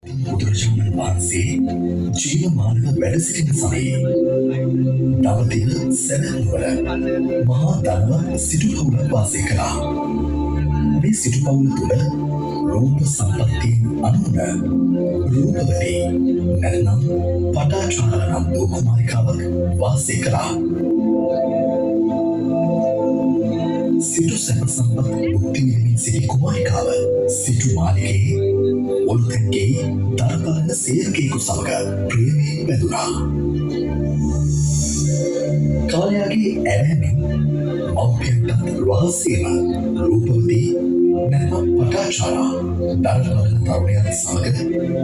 බුදුරජාණන් වහන්සේ ජීවමානව වැඩ සිටින සමයේ දවතින සැවැත්නුවර මහා ධනවත් සිටු පවුලක් වාසය කළා. මේ සිටු පවුල තුළ රූප සම්පත්තියෙන් අනුන රූපවතී නැත්නම් පටාචාර නම් වූ කුමාරිකාවක් වාසය කළා. සිටු සැප සම්පත් භුක්ති විඳිමින් සිටි කුමාරිකාව සිටු මාලිගයේ ඔලුතැන්ගේ දරපාලන සේවකයෙකු සමග ප්‍රේමයෙන් බැඳුණා. කාලයාගේ ඇවෑමෙන් මව්පියන්ටත් රහසේම රූපවතී නැත්නම් පටාචාරා දරපාලන තරුණයන් සමග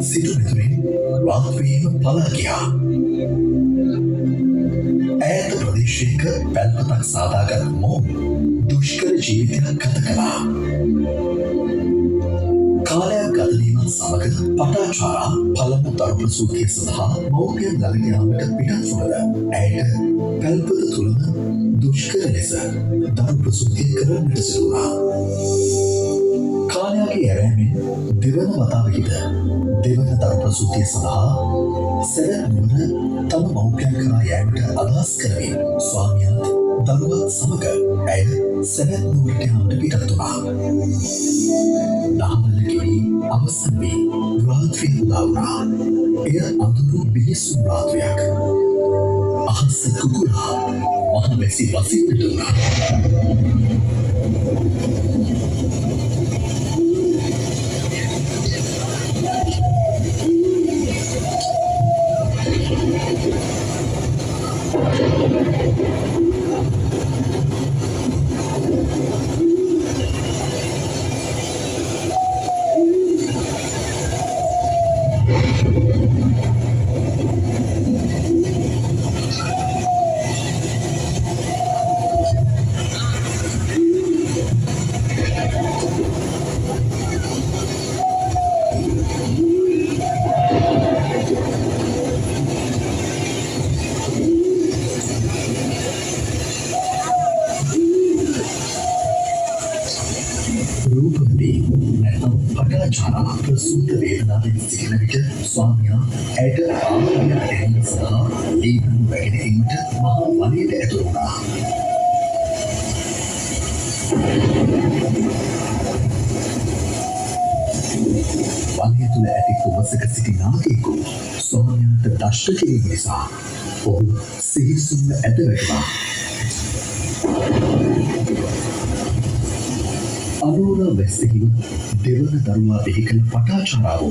සිටු මෙතුරින් රාත්‍රියේම පලා ගියා. ඈත ප්‍රදේශයක පැල්පතක් සාදාගත් මොහු දුෂ්කර ජීවිතයක් ගත කළා. කාලයක් ගතවීමත් සමග පටාචාරා පළමු දරු ප්‍රසූතිය සඳහා මව්පියන් ළඟ යාමට පිටත් වුණද ඇයට පැල්පත තුළම දුෂ්කර ලෙස දරු ප්‍රසූතිය කරන්නට සිදු වුණා. කාලයාගේ ඇරෑමෙන් දෙවන වතාවකිට දෙවන දරු ප්‍රසූතිය සඳහා සැවැත්නුවර තම මව්පියන් කරා යෑමට අදහස් කරමින් ස්වාමියාත් දරුවත් සමග ඇය සැවැත්නුවරට යාමට පිටත් වුණා. දහවලකිරි අවසන් වී රාත්‍රිය උදා වුණා. එය අඳුරු බිහිසුම් රාත්‍රියක්. අහස කුකුරා මහමැසි වසින්නට වුණා. රූපවතී නැත්නම් පටාචාරා ප්‍රසූත වේදනාවෙන් සිටින විට ස්වාමියා ඇයට ආහාරයක් ගැනීම සඳහා ලීබන් වැගෙන එීමට මහා වනයට ඇතුළු වුණා. වනය තුළ ඇති කුමසක සිටි නාගයෙකු ස්වාමියාට දෂ්ට කිරීම නිසා ඔහු සිහිසුන්ව ඇද වැටුණා. අනුරා වැස්සෙහිම දෙවන දරුවා බිහි කළ පටාචාරාව